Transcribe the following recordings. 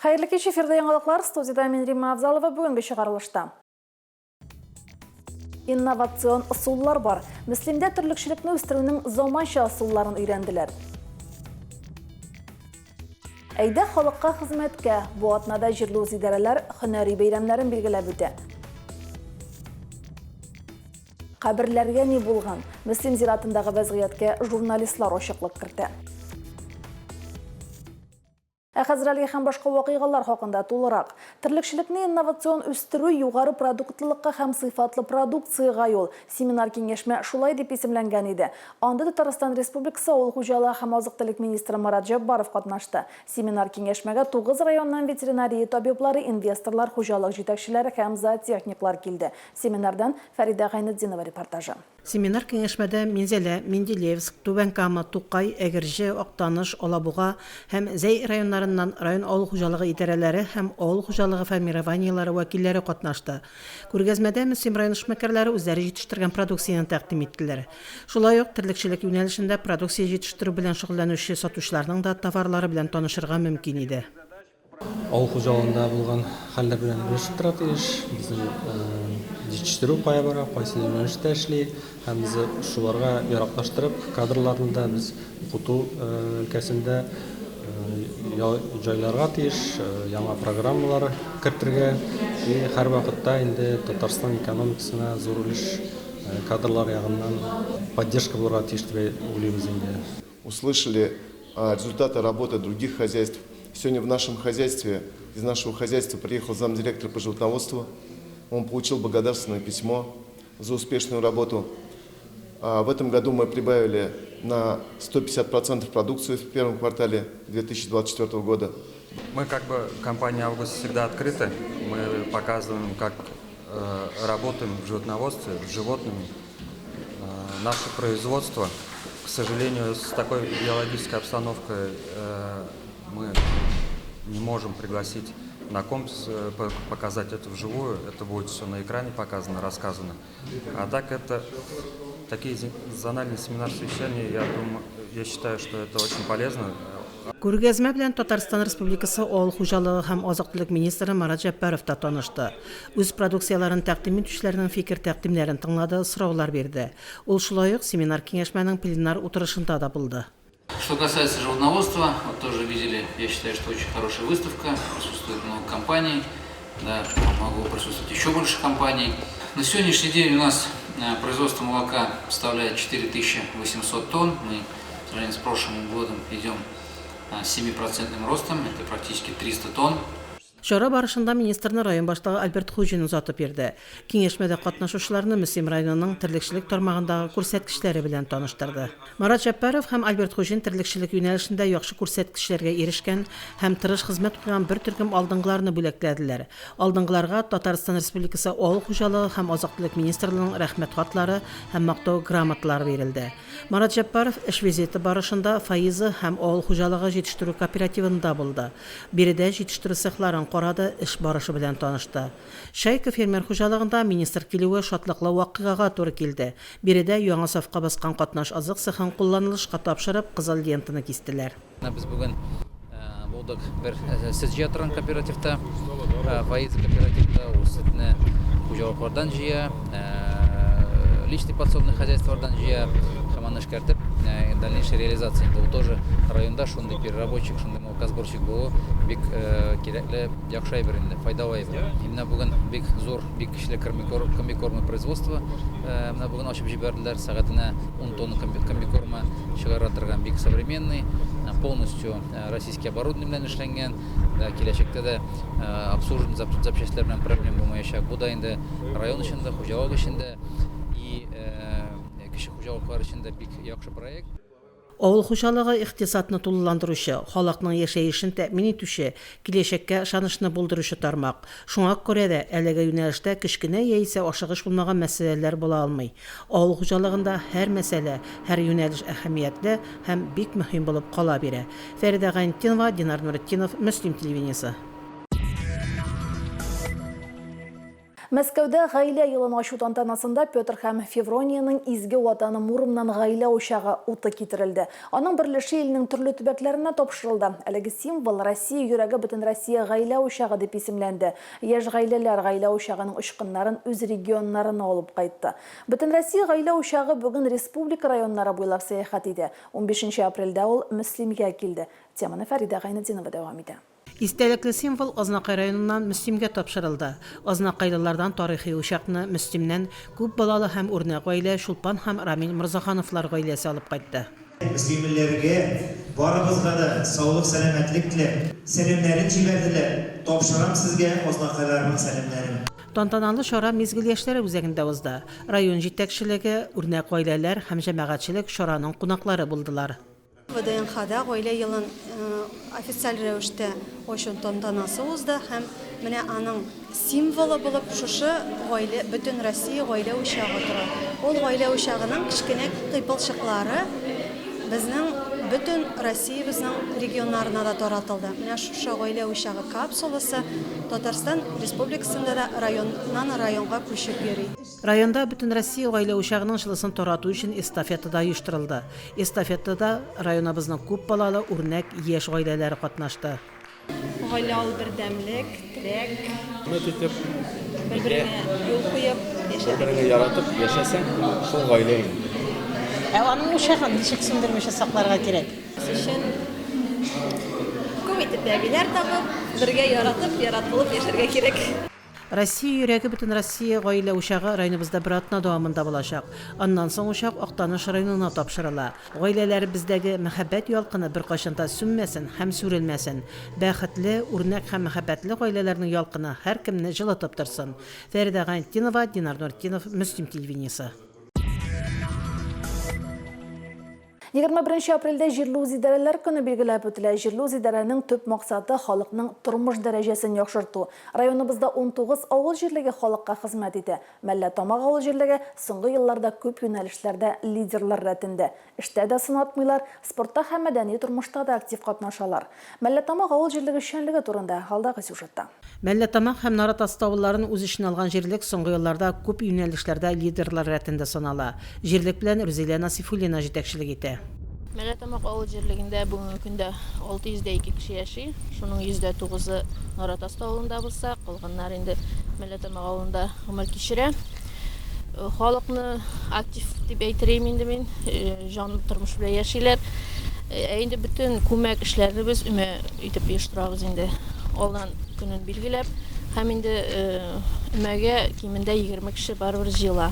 Хайырлы кеш, эфирде яңалыклар, студияда мен Римма Абзалова бүгінгі шығарылышта. Инновацион ысуллар бар. Мислимде түрлікшілікні өстіруінің заманша ысулларын үйренділер. Әйді халыққа хизметке, bu атнада жерлі үзидарәләр хөнәри бәйрәмнәрен билгеләп үтә. Каберләргә ни булган? Мислим зиратындагы вазгыятькә журналистлар ачыклык кертә. Хәзер һәм башка вакыйгалар хакында тулырак. Терлekçilikне инновацион үстерү югары продуктлылыкка һәм сыйфатлы продукцияга юл. Семинар киңәшмә шулай дип исемләнгән иде. Анда Татарстан Республикасы авыл хуҗалыгы һәм азык-төлек министры Марат Җаббаров катнашты. Семинар киңәшмәгә 9 районнан ветеринария табиблары, инвесторлар, хуҗалык җитәкчеләре һәм зоотехниклар килде. Семинардан Фәрида Гайнетдинова репортажы. Семинар киңәшмәдә Минзәлә, Менделеевск, Түбән Кама, Тукай, Әгерҗе, Актаныш, Алабуга һәм Зәй районнарыннан район авыл хуҗалыгы идарәләре һәм авыл хуҗалыгы формированиелары вәкилләре катнашты. Күргәзмәдә Мөслим район эшмәкәрләре үзләре җитештергән продукцияны тәкъдим иттеләр. Шулай ук терлекчелек юнәлешендә продукция җитештерү белән шөгыльләнүче сатучыларның да товарлары белән танышырга мөмкин иде. Авыл хуҗалыгында булган хәлләр белән белешеп тора тиеш. Безнең җитештерү кая бара, кайсы юнәлештә эшли, һәм без шуларга яраклаштырып, кадрларны да без укыту өлкәсендә җайларга тиеш, яңа программалар кертергә и һәр вакытта инде Татарстан экономикасына зур өлеш кадрлар ягыннан поддержка булырга тиеш дип уйлыйбыз инде. Услышали результаты работы других хозяйств. Сегодня в нашем хозяйстве, из нашего хозяйства приехал замдиректора по животноводству. Он получил благодарственное письмо за успешную работу. В этом году мы прибавили на 150% продукцию в первом квартале 2024 года. Мы компания «Август» всегда открыты. Мы показываем, как работаем в животноводстве, с животными. Наше производство, к сожалению, с такой биологической обстановкой мы не можем пригласить на комплекс, показать это вживую. Это будет все на экране показано, рассказано. А так это такие зональные семинар-совещания, я считаю, что это очень полезно. Күргәзмә белән Татарстан Республикасы авыл хуҗалыгы һәм азык-төлек министры Марат Җаббаров та танышты. Үз продукцияларын тәкъдим итүчеләрнең фикер тәкъдимнәрен тыңлады, сораулар бирде. Ул шулай ук семинар киңәшмәнең пленар утырышында да булды. Что касается животноводства, вот тоже видели, я считаю, что очень хорошая выставка, присутствует много компаний, да, могу присутствовать еще больше компаний. На сегодняшний день у нас производство молока составляет 4800 тонн, мы в сравнении с прошлым годом идем 7% ростом, это практически 300 тонн. Шара барышында министрны район башлыгы Альберт Хуҗин узатып бирде. Киңәшмәдә катнашучыларны Мөслим районының терлекчелек тармагындагы күрсәткечләре белән таныштырды. Марат Җаббаров һәм Альберт Хуҗин терлекчелек юнәлешендә яхшы күрсәткечләргә ирешкән һәм тырыш хезмәт кылган бер төркем алдынгыларны бүләкләделәр. Алдынгыларга Татарстан Республикасы авыл хуҗалыгы һәм азык-төлек министрлыгының рәхмәт хатлары һәм мактау грамоталары бирелде. Марат Җаббаров эш визиты барышында Фаизы һәм авыл хуҗалыгы җитештерү кооперативында булды. Биредә җитештерү цехларын карады, эш барышы белән танышты. Шайка фермер хуҗалыгында министр килүе шатлыклы вакыйгага туры килде. Биредә яңа сафка баскан катнаш азык цехын кулланылышка тапшырып, кызыл лентаны кистеләр. Biz bugün bulduk bir sizce yatıran kooperatifte, Faiz kooperatifte, o sütünü хуҗалыклардан җыя, личный подсобный хозяйстволардан җыя, команда эшкәртеп, дальнейшая реализация. Бұл тоже районда шундый переработчик, шундый молокосборщик булу бик кирәкле, яхшы әйбер инде, файдалы әйбер. Менә бүген бик зур, бик көчле комбикорма производство, менә бүген ачып җибәрделәр, сәгатенә 10 тонна комбикорма чыгара торган, бик современный, полностью российский оборудование белән эшләнгән. Киләчәктә дә обслуживание запчастлар белән проблем булмаячак. Бу да инде район эчендә, хуҗалык эчендә и кеше хуҗалыклар эчендә бик яхшы проект. Авыл хуҗалыгы икътисадны тулыландыручы, халыкның яшәешен тәэмин итүче, киләчәккә ышанычны булдыручы тармак. Шуңа күрә дә әлеге юнәлештә кечкенә яисә ашыгыш булмаган мәсьәләләр була алмый. Авыл хуҗалыгында һәр мәсьәлә, һәр юнәлеш әһәмиятле һәм бик мөһим булып кала бирә. Фәрида Гайнетдинова, Динар Нуретдинов, Мөслим телевидениесе. Мәскәүдә гаилә йылын ачу тантанасында Петр һәм Февронияның изге ватаны Муромнан гаилә учагы уты китерелде. Аның берлеше илнең төрле төбәкләренә тапшырылды. Әлеге символ Россия йөрәге бөтен Россия гаилә учагы дип исемләнде. Яшь гаиләләр гаилә учагының очкыннарын үз регионнарына алып кайтты. Бөтен Россия гаилә учагы бүген республика районнары буйлап сәяхәт итә. 15 апрельдә ул Мөслимгә килде. Теманы Фәрида Гайнетдинова дәвам итә. Истәлекле символ Азнакай районыннан Мөслимгә тапшырылды. Азнакайлылардан тарихи учакны Мөслимнән күп балалы һәм үрнәк гаилә Шулпан һәм Рамил Мирзахановлар гаиләсе алып кайтты. Мөслимләргә барыбызга да саулык, сәламәтлек теләп, сәламнәрен җибәрделәр. Тапшырам сезгә Азнакайларның сәламнәрен. Тантаналы чара мизгел яшьләре үзәгендә узды. Район җитәкчелеге, үрнәк гаиләләр һәм җәмәгатьчелек чараның кунаклары булдылар. ВДНХда гаилә йылын официаль рәвештә ачу тантанасы узды һәм менә аның символы булып шушы гаилә бөтен Россия гаилә учагы тора. Ул гаилә учагының кичкенә кыйпылчыклары безнең бөтен Россиябызның регионнарына да таратылды. Менә шушы гаилә учагы капсуласы Татарстан Республикасында да районнан районга күчеп йөри. Районда бөтен Россия гаилә учагының җылысын тарату өчен эстафетада оештырылды. Эстафетада районыбызның күп балалы үрнәк яшь гаиләләре катнашты. Гаилә ул бердәмлек, теләк, бер-беренә юл куеп яшәргә яратып яшәсәң, шул гаилә. Аның учагын ничек сүндермичә сакларга кирәк? өчен күп итеп бәбиләр табып, бергә яратып, яратылып яшәргә кирәк. Россия йөрәге бөтен Россия гаилә учагы районыбызда бер атна дәвамында булачак. Аннан соң учак Актаныш районына тапшырыла. Гаиләләребездәге мәхәббәт ялкыны беркайчан да сүнмәсен һәм сүрелмәсен. Бәхетле, үрнәк һәм мәхәббәтле гаиләләрнең ялкыны һәркемне җылытып торсын. Фәрида Гайнетдинова, Динар Нуртдинов, Мөслим телевидениесе. 21 апрельдә җирле үзидарәләр көне билгеләп үтелә. Җирле үзидарәнең төп максаты халыкның тормыш дәрәҗәсен яхшырту. Районыбызда 19 авыл җирлеге халыкка хезмәт итә. Мәлләтамак авыл җирлеге соңгы елларда күп юнәлешләрдә лидерлар рәтендә. Эштә дә сынатмыйлар, спортта һәм мәдәни тормышта да актив катнашалар. Мәлләтамак авыл җирлеге эшчәнлеге турында алдагы сюжетта. Мәлләтамак һәм Наратаста авылларын үз иченә алган җирлек соңгы елларда күп юнәлешләрдә лидерлар рәтендә санала. Җирлек белән Рузилә Насифуллина җитәкчелек итә. Мәлләтамак авыл җирлегендә бүгенге көндә 602 кеше яши. Шуның 109-ы Наратаста авылында булса, калганнар инде Мәлләтамак авылында гомер кичерә. Халыкны актив дип әйтергә инде мин, җан тормыш белән яшиләр. Инде бөтен күмәк эшләрне без үмә итеп оештырабыз инде. Алдан көнен билгеләп, һәм инде үмәгә кимендә 20 кеше барыбер җыела.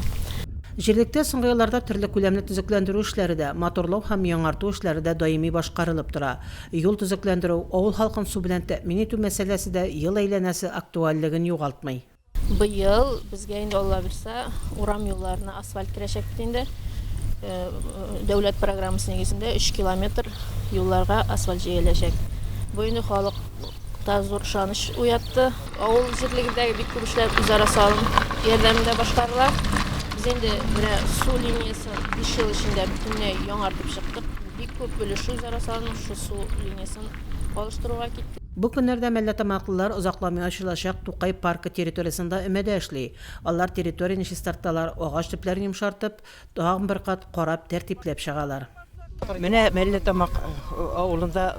Җирлектә соңгы елларда төрле күләмле төзекләндерү эшләре дә, моторлау һәм яңарту эшләре дә даими башкарылып тора. Юл төзекләндерү, авыл халкын су белән тәэмин итү мәсьәләсе дә ел әйләнәсе актуальлыгын югалтмый. Быел безгә инде Алла бирсә, урам юлларына асфальт керәчәк бит инде. Дәүләт программасы нигезендә 3 километр юлларга асфальт җәяләчәк. Бу инде халыкта зур ышаныч уятты. Авыл җирлегендәге бик күп эшләр үзара салым ярдәмендә башкарыла. Biz инде су линиясы 5 ел эчендә бөтенләй яңартып чыктык. Бик күп өлеше үзара салым шу су линиясын алыштыруга китте. Бу көннәрдә мәлләтамаклылар озакламый ачылачак Тукай паркы территориясында өмәдә эшли. Алар территорияны чистарталар, агач төпләрен йомшартып, тагын бер кат карап тәртипләп чыгалар. Менә Мәлләтамак авылында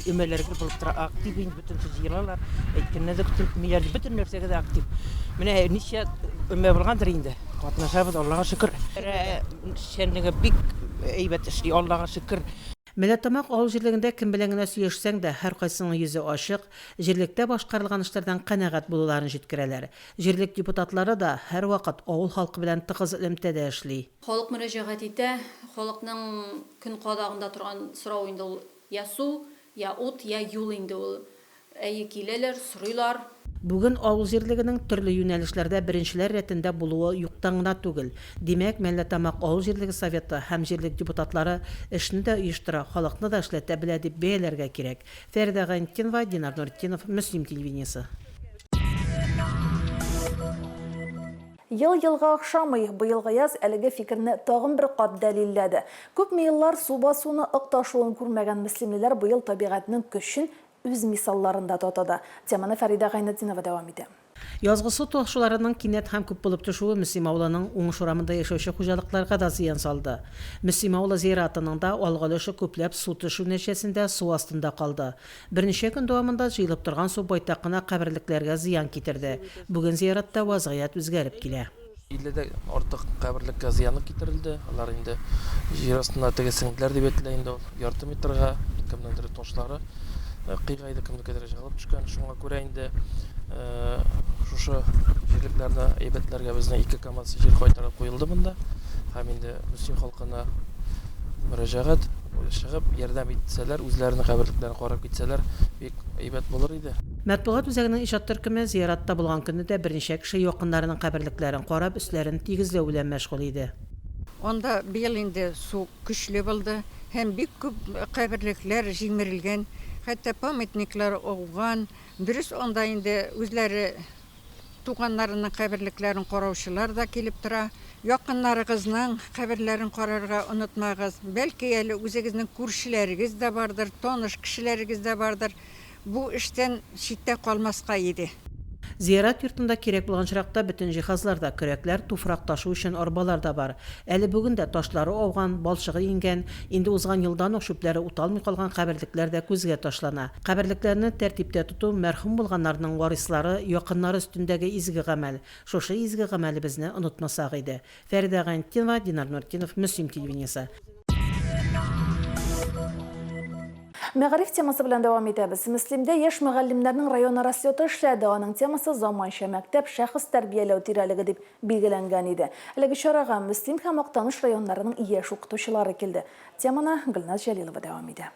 өмәләр булып тора, актив бөтен җыелалар. Әйткәндә дә миллиард бөтен нәрсәгә дә актив. Менә ничә өмә булгандыр инде. Катнашабыз, Аллага шөкер. Шәнлеге бик әйбәт эшли, Аллага шөкер. Мәлләтамак авыл җирлегендә кем белән генә сөйләшсәң дә һәр кайсының йөзе ачык, җирлектә башкарылган эшләрдән канәгать булуларын җиткерәләр. Җирлек депутатлары да һәр вакыт авыл халкы белән тыгыз элемтәдә эшли. Халык мөрәҗәгать итә, халыкның көн кадагында торган сорау инде ул я су, я ут, я юл инде ул. Әйе киләләр, сорыйлар. Бүген авыл җирлегенең төрле юнәлешләрдә беренчеләр рәтендә булуы юктан гына түгел. Димәк, Мәлләтамак авыл җирлеге советы һәм җирлек депутатлары эшне дә оештыра, халыкны да эшләтә белә дип бәяләргә кирәк. Фәрида Гайнетдинова, Динар Нуртдинов, Мөслим телевидениесе. Ел-елга охшамый, быелгы яз әлеге фикерне тагын бер кат дәлилләде. Күпме еллар су басуны ыкташуын күрмәгән мөслимлеләр быел табигатьнең көчен үз мисалларында татыды. Теманы Фәрида Гайнетдинова дәвам итә. Язгы су ташуларының кинәт һәм күп булып төшүе Мөслим авылының уңыш урамында яшәүче хуҗалыкларга да зыян салды. Мөслим авылы зиратының да алгылышы күпләп су төшү нәтиҗәсендә су астында калды. Берничә көн дәвамында җыелып торган су байтак кына каберлекләргә зыян китерде. Бүген зиратта вазгыять үзгәреп килә. Илледә артык каберлеккә зыяны китерелде. Алар инде җир астына тегесенгләр дип әйтелә инде ул. Ярты метрга кемнеңдер ташлары кыйгайды кемнекедер җыгылып төшкән. Шуңа күрә инде шушы җирлекләрне әйбәтләргә безнең 2 КАМАЗ җир кайтарып куелды монда. Һәм инде Мөслим халкына мөрәҗәгать чыгып ярдәм итсәләр, үзләренең каберлекләрен карап китсәләр, бик әйбәт булыр иде. Матбугат үзәгенең иҗат төркеме зиратта булган көнне берничә кеше якыннарының каберлекләрен карап, өсләрен тигезләү белән мәшгуль иде. Онда быел инде су көчле булды, һәм бик күп каберлекләр җимерелгән, хәтта памятниклар ауган. Дөрес онда инде үзләре туганнарының каберлекләрен караучылар да килеп тора. Якыннарыгызның каберләрен карарга онытмагыз. Бәлки әле үзегезнең күршеләрегез дә бардыр, таныш кешеләрегез дә бардыр. Бу эштән читтә калмаска иде. Зиярат йортында кирәк булган чиракта бөтен җиһазларда көрәкләр, туфрак ташу өчен арбалар да бар. Әле бүген дә ташлары ауган, балчыгы ингән, инде узган елдан ук шүпләре уталмый калган каберлекләр дә күзгә ташлана. Каберлекләрне тәртиптә тоту мәрхүм булганнарның варислары, якыннары өстендәге изге гамәл. Шушы изге гамәлебезне онытмасак иде. Фәридә Гантинова, Динар Нуртдинов, Мөслим телевидениесе. Мәгариф темасы белән дәвам итәбез. Мөслимдә яшь мөгаллимнәрнең район расчеты эшләде. Аның темасы заманча мәктәп шәхес тәрбияләү тирәлеге дип билгеләнгән иде. Әлеге чарага Мөслим һәм Актаныш районнарының яшь укытучылары килде. Теманы Гөлназ Җәлилова дәвам итә.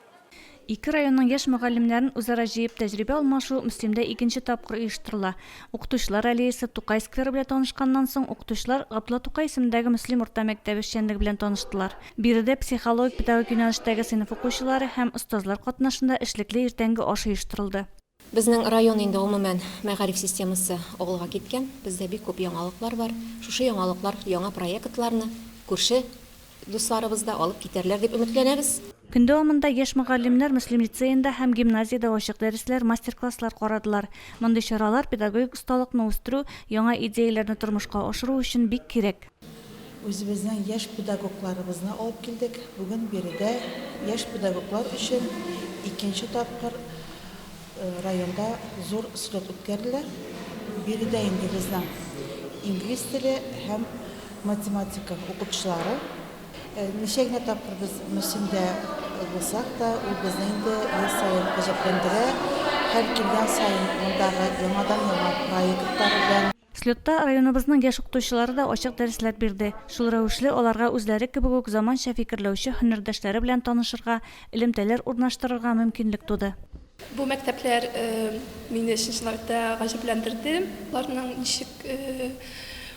2 районның яшь мөгаллимнәрен үзара җыеп тәҗрибә алмашу Мөслимдә 2нче тапкыр оештырыла. Укытучылар аллеясы Тукай скверы белән танышканнан соң укытучылар Габдулла Тукай исемендәге Мөслим урта мәктәбе эшчәнлеге белән таныштылар. Биредә психологик педагогик юнәлештәге сыйныф укучылары һәм остазлар катнашында эшлекле иртәнге аш оештырылды. Безнең район инде гомумән мәгариф системасы алга киткән. Бездә бик күп яңалыклар бар. Шушы яңалыклар, яңа проектларны күрше дусларыбыз да алып китәрләр дип өметләнәбез. Көн дәвамында яшь мөгаллимнәр Мөслим лицейында һәм гимназиядә ачык дәресләр, мастер-класслар карадылар. Мондый чаралар педагогик осталыкны үстерү, яңа идеяләрне тормышка ашыру өчен бик кирәк. Үзебезнең яшь педагогларыбызны алып килдек. Бүген биредә яшь педагоглар өчен 2нче тапкыр районда зур слет үткәрелә. Биредә инде безнең инглиз теле һәм математика укытучылары. Ничә генә тапкыр без Мөслимдә булсак та, ул безне инде ел саен гаҗәпләндерә. Һәр килгән саен мондагы яңадан проектлар белән. Слетта районыбызның яшь укытучылары да ачык дәресләр бирде. Шул рәвешле аларга үзләре кебек үк заманча фикерләүче һөнәрдәшләре белән танышырга, элемтәләр урнаштырырга мөмкинлек туды. Бу мәктәпләр мине чынлыкта гаҗәпләндерде. Аларның ничек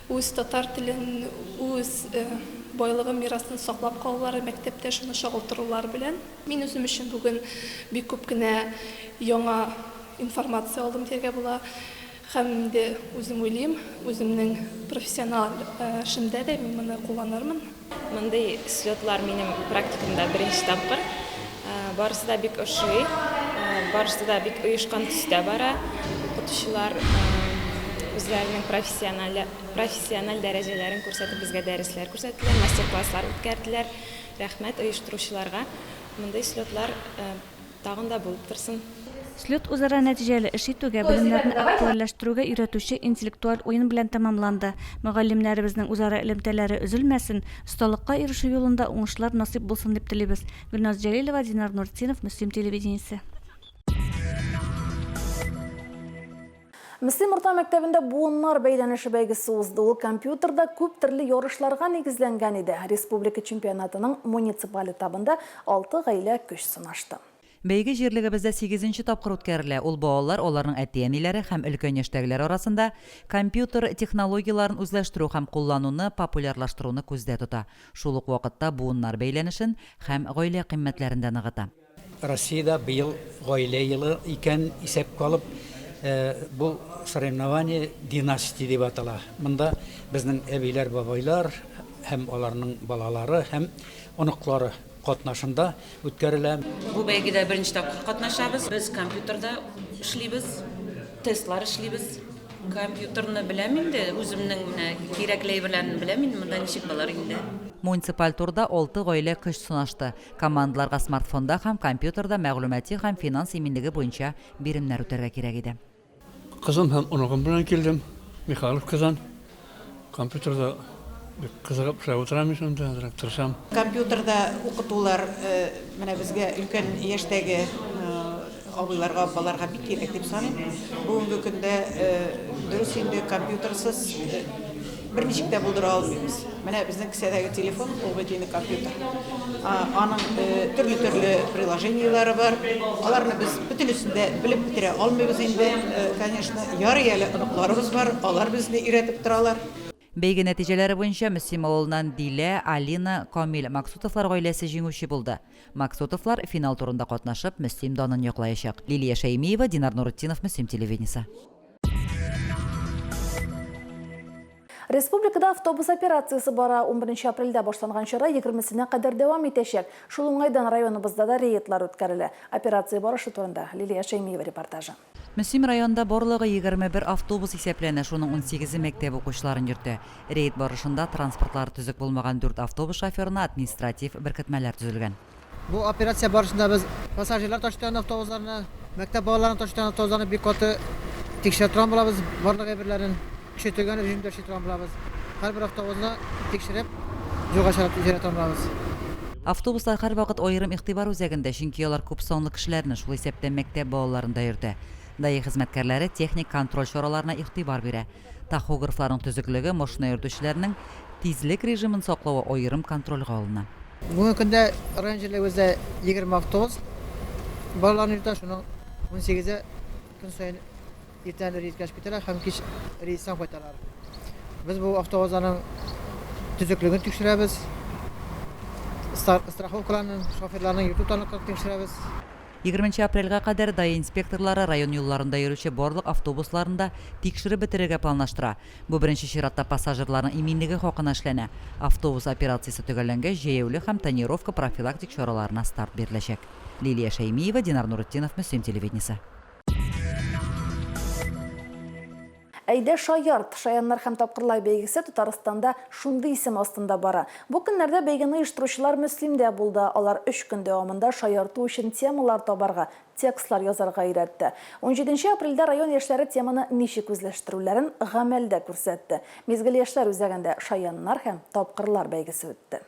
үз татар телен, үз байлыгы мирасын саклап калулары, мәктәптә шуны чагылтырулар белән мин үзем өчен бүген бик күп кенә яңа информация алдым дигән була. Һәм дә үзем уйлыйм, үземнең профессиональ эшемдә дә мин моны кулланырмын. Мондый слетлар минем практикамда беренче тапкыр. Барысы да бик ошый, барысы да бик оешкан төстә бара. Укытучылар үзләренең профессиональ дәрәҗәләрен күрсәтеп, безгә дәресләр күрсәттеләр, мастер-класслар үткәрделәр. Рәхмәт оештыручыларга. Мондый слетлар тагын да булып торсын. Слет үзара нәтиҗәле эш итүгә, белемнәрне актуальләштерүгә өйрәтүче интеллектуаль уен белән тәмамланды. Мөгаллимнәребезнең үзара элемтәләре өзелмәсен, осталыкка ирешү юлында уңышлар насыйп булсын дип телибез. Гөлназ Җәлилова, Динар Нуртдинов, Мөслим телевидениесе. Мөслим урта мәктәбендә буыннар бәйләнеше бәйгесе узды. Ул компьютерда күп төрле ярышларга нигезләнгән иде. Республика чемпионатының муниципаль этабында 6 гаилә көч сынашты. Бәйге җирлегебездә 8нче тапкыр үткәрелә. Ул балалар, аларның әти-әниләре һәм өлкән яшьтәгеләр арасында компьютер технологияларын үзләштерү һәм куллануны популярлаштыруны күздә тота. Шул ук вакытта буыннар бәйләнешен һәм гаилә кыйммәтләрен дә ныгыта. Россиядә быел гаилә елы икән исәпкә алып, бу соревнование династия дип атала. Монда безнең әбиләр, бабайлар һәм аларның балалары һәм оныклары катнашында үткәрелә. Бу бәйгедә беренче тапкыр катнашабыз. Без компьютерда эшлибез, тестлар эшлибез. Компьютерны беләм инде, үземнең менә кирәкле әйберләрне беләм инде, монда ничек булыр инде. Муниципаль турда 6 гаилә көч сынашты. Командаларга смартфонда һәм компьютерда мәгълүмати һәм финанс иминлеге буенча биремнәр үтәргә кирәк иде. Кызым һәм онугым белән килдем. Михайлов Казан. Компьютерда кызыгып эшләп утырам шунда, тырышам. Компьютерда укытулар менә безгә өлкән яшьтәге абыйларга, балаларга бик кирәк дип саныйм. Бүгенге көндә дөрес инде компьютерсыз берничек тә булдыра алмыйбыз. Менә безнең кесәдәге телефон, ул бит инде компьютер. Аның төрле приложениялары бар. Аларны без бөтенесендә белеп бетерә алмыйбыз инде. Конечно, ярый әле оныкларыбыз бар, алар безне өйрәтеп торалар. Бәйге нәтиҗәләре буенча Мөслим авылыннан Дилә, Алина, Камил Максутовлар гаиләсе җиңүче булды. Максутовлар финал турында катнашып, Мөслим данын яклаячак. Лилия Шәймиева, Динар Нуретдинов, Мөслим телевидениесе. Республикада автобус операциясы бара 11 апрельдә башланган чара 20-сенә кадәр дәвам итәчәк. Шул уңайдан районыбызда да рейдлар үткәрелә. Операция барышы турында Лилия Шәймиева репортажы. Мөслим районында барлыгы 21 автобус исәпләнә, шуның 18 мәктәп укучыларын йөртә. Рейд барышында транспортлары төзек булмаган 4 автобус шоферына административ беркетмәләр төзелгән. Бу операция барышында без пассажирлар ташыган автобусларны, мәктәп балаларын ташыган автобусларны бик каты тикшереп торган булабыз. Барлык әйберләрен күчетелгән режимдә тикшереп булабыз. Һәрбер автобусны тикшереп, юлга чыгарып җибәрә булабыз. Автобуслар һәрвакыт аерым игътибар үзәгендә, чөнки алар күп санлы кешеләрне шул исәптән мәктәп балаларында йөртә. ДАИ хезмәткәрләре техник контроль чараларына игътибар бирә. Тахографларның төзеклеге машина йөртүчеләрнең тизлек режимын саклауы аерым контрольгә алына. Бүгенге көндә районҗылыгыбызда 20 автобус балаларны йөртә, шуның 18-е көн саен иртән рейска китәләр һәм кич рейстан кайталар. Без бу автобусларның төзеклеген тикшерәбез. Страховкаларның, шоферларның йөртү таныклыгын тикшерәбез. 20 апрельгә кадәр ДАИ инспекторлары район юлларында йөрүче барлык автобусларында тикшереп бетерергә планлаштыра. Бу беренче чиратта пассажирларның иминлеге хакына эшләнә. Автобус операциясе төгәлләнгәч, җәяүле һәм тонировка профилактик чараларына старт биреләчәк. Лилия Шәймиева, Динар Нуретдинов, Мөслим телевидениесе. Әйдә шаярт, шаяннар һәм тапкырлар бәйгесе Татарстанда шундый исем астында бара. Бу көннәрдә бәйгене оештыручылар Мөслимдә булды. Алар 3 көн дәвамында шаярту өчен темалар табарга, текстлар язарга өйрәтте. 17 апрельдә район яшьләре теманы ничек үзләштерүләрен гамәлдә күрсәтте. Мизгел яшьләр үзәгендә шаяннар һәм тапкырлар бәйгесе үтте.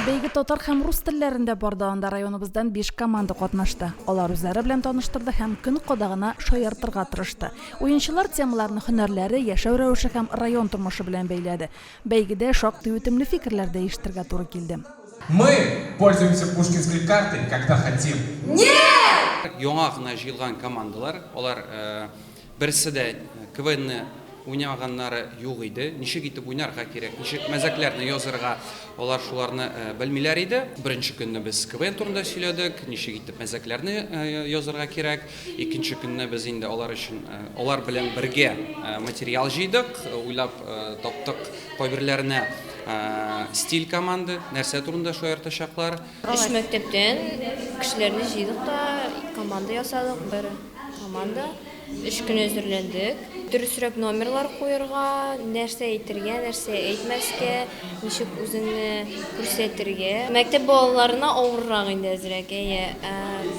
Бәйге татар һәм рус телләрендә барды, анда районыбыздан 5 команда катнашты. Алар үзләре белән таныштырды һәм көн кадагына шаяртырга тырышты. Уенчылар темаларны һөнәрләре, яшәү рәвеше һәм район тормышы белән бәйләде. Бәйгедә шактый үтемле фикерләр дә ишетергә туры килде. Мы пользуемся пушкинской картой, когда хотим. Нет! Яңа гына җыелган командалар, алар берсе дә КВНны уйнаганнары юк иде. Ничек итеп уйнарга кирәк, ничек мәзәкләрне язарга, алар шуларны белмиләр иде. Беренче көнне без КВН турында сөйләдек, ничек итеп мәзәкләрне язарга кирәк. Икенче көнне без инде алар өчен алар белән бергә материал җыйдык, уйлап таптык кайберләренә стиль команды, нәрсә турында шаяртачаклар. 3 мәктәптән кешеләрне җыйдык та команда ясадык, бер команда. 3 көн әзерләндек. Дөресрәк номерлар куярга, нәрсә әйтергә, нәрсә әйтмәскә, ничек үзеңне күрсәтергә. Мәктәп балаларына авыррак инде әзрәк,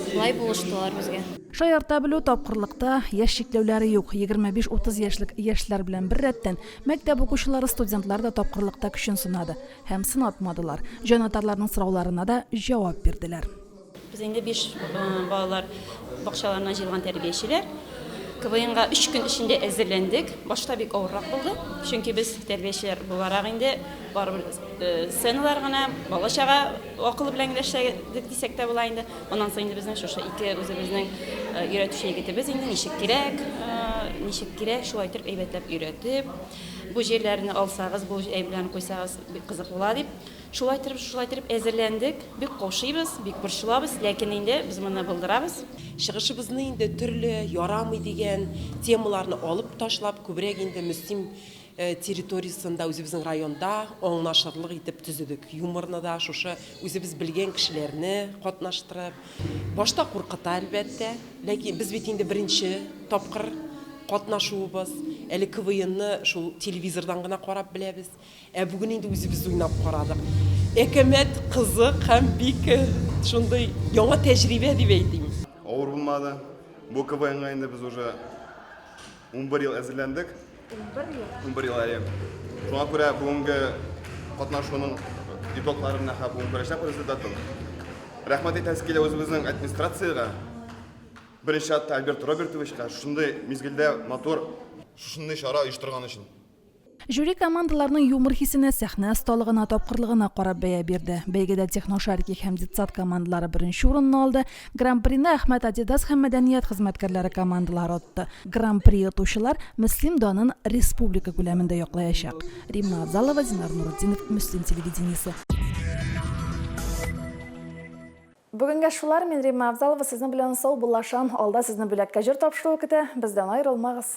булай булыштылар безгә. Шаярта белү тапкырлыкта яшь чикләүләре юк. 25-30 яшьлек яшьләр белән бер рәттән мәктәп укучылары, студентлар да тапкырлыкта көчен сынады һәм сынатмадылар. Җанатарларның сорауларына да җавап бирделәр. Без инде 5 балалар бакчаларына җыелган тәрбиячеләр. КВНга 3 көн эчендә әзерләндек. Башта бик авыррак булды. Чөнки без тәрбиячеләр буларак инде барыбер сценалар гына, балачага акылы белән эшләдек дисәк тә була инде. Оннан соң инде безнең шушы ике үзебезнең өйрәтүче егетебез инде ничек кирәк, шулай итеп әйбәтләп өйрәтеп, бу җирләрне алсагыз, бу әйберләрне куйсагыз бик кызык була дип, шулай итеп әзерләндек. Бик каушыйбыз, бик борчылабыз, ләкин инде без моны булдырабыз. Чыгышыбызны инде төрле ярамый дигән темаларны алып ташлап, күбрәк инде Мөслим территориясында үзебезнең районда аңлашырлык итеп төзедек. Юморны да шушы үзебез белгән кешеләрне катнаштырып. Башта куркыта әлбәттә, ләкин без бит инде беренче тапкыр катнашуыбыз. Әле КВНны шул телевизордан гына карап беләбез. Бүген инде үзебез уйнап карадык. Әкәмәт кызык һәм бик шундый яңа тәҗрибә дип әйтим. Авыр булмады. Бу КВНга инде без уже 11 ел әзерләндек. 11 ел әле. Шуңа күрә бүгенге катнашуның итокларын бүген күрәшәк результатын. Рәхмәт әйтәбез килә үзебезнең администрациягә. Беренче атта Альберт Робертовичка шундый мизгелдә мотор шундый шара оештырган өчен. Жюри командаларның юмор хисенә, сәхнә осталыгына, тапкырлыгына карап бәя бирде. Бәйгедә Техношарики һәм Детсад командалары беренче урынны алды. Гран-прины Әхмәт Адидас һәм мәдәният хезмәткәрләре командалары отты. Гран-при отучылар Мөслим данын республика күләмендә яклаячак. Римма Абзалова, Динар Нуруддинов, Мөслим телевидениесе. Бүгенге шулар, мен Римма Абзалова, сезнең белән сау булашам. Алда сезне бүләккә җыр тапшыру көтә. Бездән аерылмагыз.